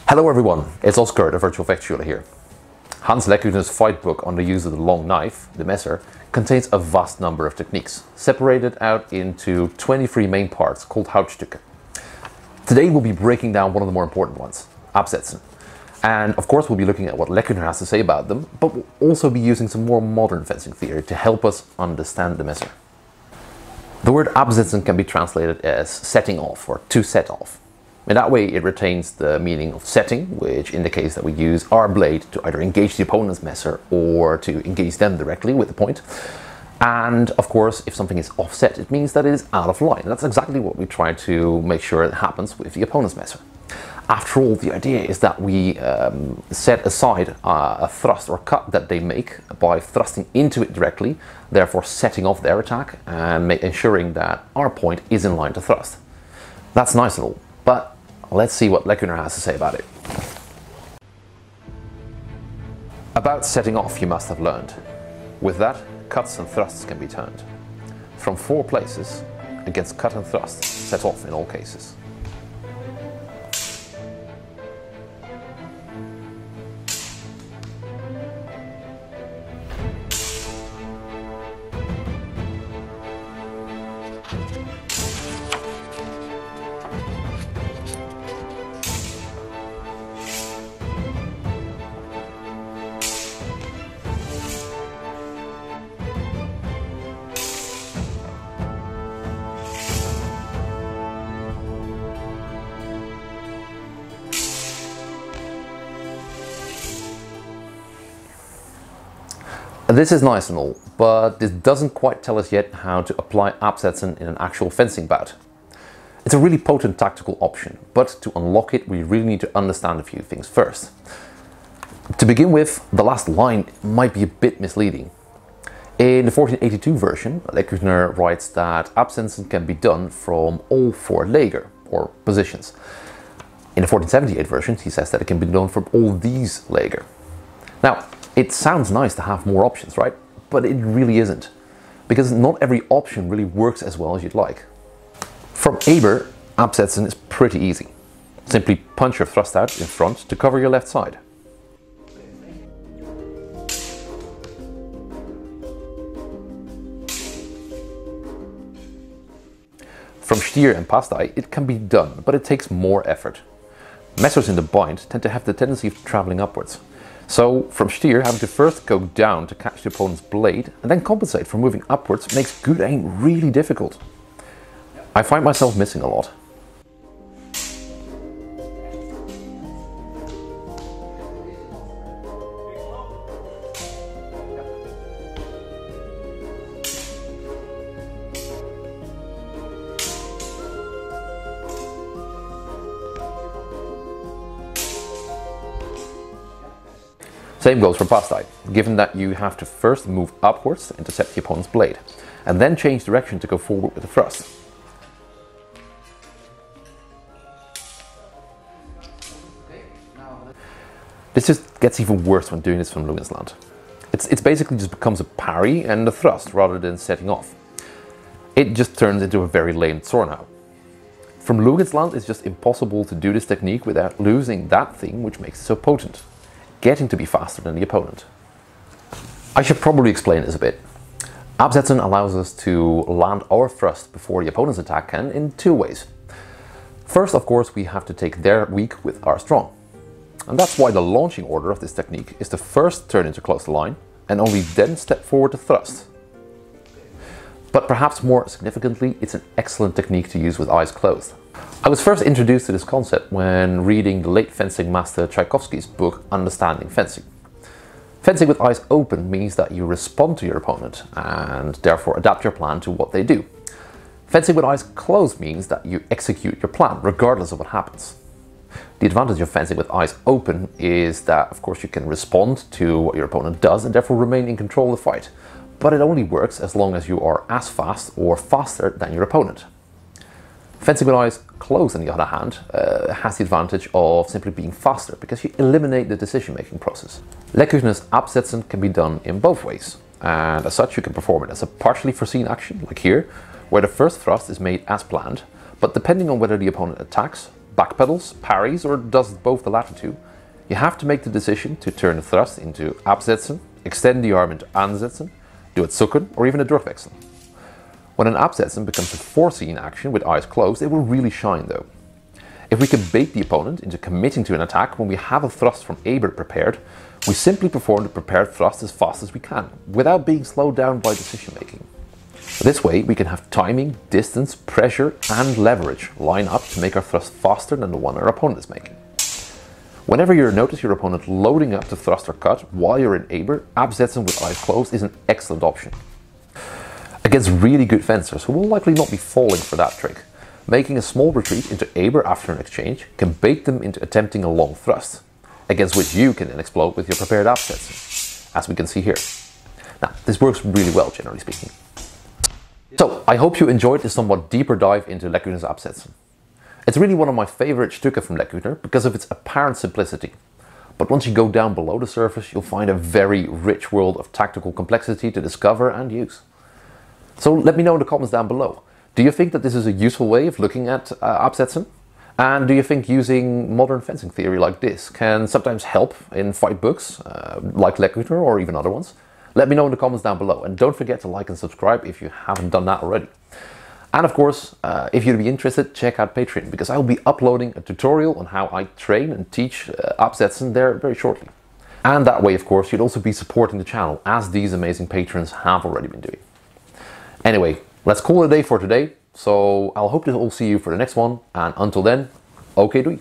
Hello everyone, it's Oskar, the virtual Vectula here. Hans Lecküchner's fight book on the use of the long knife, the Messer, contains a vast number of techniques, separated out into 23 main parts called Hauptstücke. Today we'll be breaking down one of the more important ones, Absetzen. And of course we'll be looking at what Lecküchner has to say about them, but we'll also be using some more modern fencing theory to help us understand the Messer. The word Absetzen can be translated as setting off or to set off. In that way it retains the meaning of setting, which indicates that we use our blade to either engage the opponent's Messer or to engage them directly with the point. And of course, if something is offset, it means that it is out of line. That's exactly what we try to make sure it happens with the opponent's Messer. After all, the idea is that we set aside a thrust or cut that they make by thrusting into it directly, therefore setting off their attack and ensuring that our point is in line to thrust. That's nice and all, but let's see what Lecküchner has to say about it. About setting off you must have learned. With that, cuts and thrusts can be turned. From 4 places, against cut and thrust, set off in all cases. This is nice and all, but this doesn't quite tell us yet how to apply Absetzen in an actual fencing bout. It's a really potent tactical option, but to unlock it we really need to understand a few things first. To begin with, the last line might be a bit misleading. In the 1482 version, Lecküchner writes that Absetzen can be done from all 4 Lager, or positions. In the 1478 version, he says that it can be done from all these Lager. Now, it sounds nice to have more options, right? But it really isn't, because not every option really works as well as you'd like. From Aber, Absetzen is pretty easy. Simply punch your thrust out in front to cover your left side. From Stier and Pastei it can be done, but it takes more effort. Messers in the bind tend to have the tendency of traveling upwards. So, from Stier, having to first go down to catch the opponent's blade and then compensate for moving upwards makes good aim really difficult. I find myself missing a lot. Same goes for Pastei, given that you have to first move upwards to intercept the opponent's blade, and then change direction to go forward with the thrust. This just gets even worse when doing this from Lugensland. It's basically just becomes a parry and a thrust rather than setting off. It just turns into a very lame Zornhau. From Lugensland it's just impossible to do this technique without losing that thing which makes it so potent. Getting to be faster than the opponent. I should probably explain this a bit. Absetzen allows us to land our thrust before the opponent's attack can in 2 ways. First, of course, we have to take their weak with our strong. And that's why the launching order of this technique is to first turn into close line and only then step forward to thrust. But perhaps more significantly, it's an excellent technique to use with eyes closed. I was first introduced to this concept when reading the late fencing master Tchaikovsky's book Understanding Fencing. Fencing with eyes open means that you respond to your opponent and therefore adapt your plan to what they do. Fencing with eyes closed means that you execute your plan regardless of what happens. The advantage of fencing with eyes open is that of course you can respond to what your opponent does and therefore remain in control of the fight. But it only works as long as you are as fast or faster than your opponent. Fencing with eyes closed, on the other hand, has the advantage of simply being faster because you eliminate the decision-making process. Lecküchner's Absetzen can be done in both ways, and as such you can perform it as a partially foreseen action, like here, where the first thrust is made as planned, but depending on whether the opponent attacks, backpedals, parries, or does both the latter two, you have to make the decision to turn the thrust into Absetzen, extend the arm into Ansetzen, do it Zucken, or even a Durchwechseln. When an Absetzen becomes a foreseen action with eyes closed, it will really shine though. If we can bait the opponent into committing to an attack when we have a thrust from Aber prepared, we simply perform the prepared thrust as fast as we can, without being slowed down by decision making. This way we can have timing, distance, pressure and leverage line up to make our thrust faster than the one our opponent is making. Whenever you notice your opponent loading up to thrust or cut while you're in Aber, Absetzen with eyes closed is an excellent option. Against really good fencers who will likely not be falling for that trick, making a small retreat into Aber after an exchange can bait them into attempting a long thrust, against which you can then explode with your prepared Absetzen, as we can see here. Now, this works really well, generally speaking. So, I hope you enjoyed this somewhat deeper dive into Lecküchner's Absetzen. It's really one of my favorite Stücke from Lecküchner because of its apparent simplicity. But once you go down below the surface, you'll find a very rich world of tactical complexity to discover and use. So let me know in the comments down below. Do you think that this is a useful way of looking at Absetzen? And do you think using modern fencing theory like this can sometimes help in fight books, like Lecküchner or even other ones? Let me know in the comments down below, and don't forget to like and subscribe if you haven't done that already. And of course, if you'd be interested, check out Patreon, because I will be uploading a tutorial on how I train and teach Absetzen there very shortly. And that way, of course, you'd also be supporting the channel, as these amazing patrons have already been doing. Anyway, let's call it a day for today. So I'll hope to all see you for the next one, and until then, okay doei.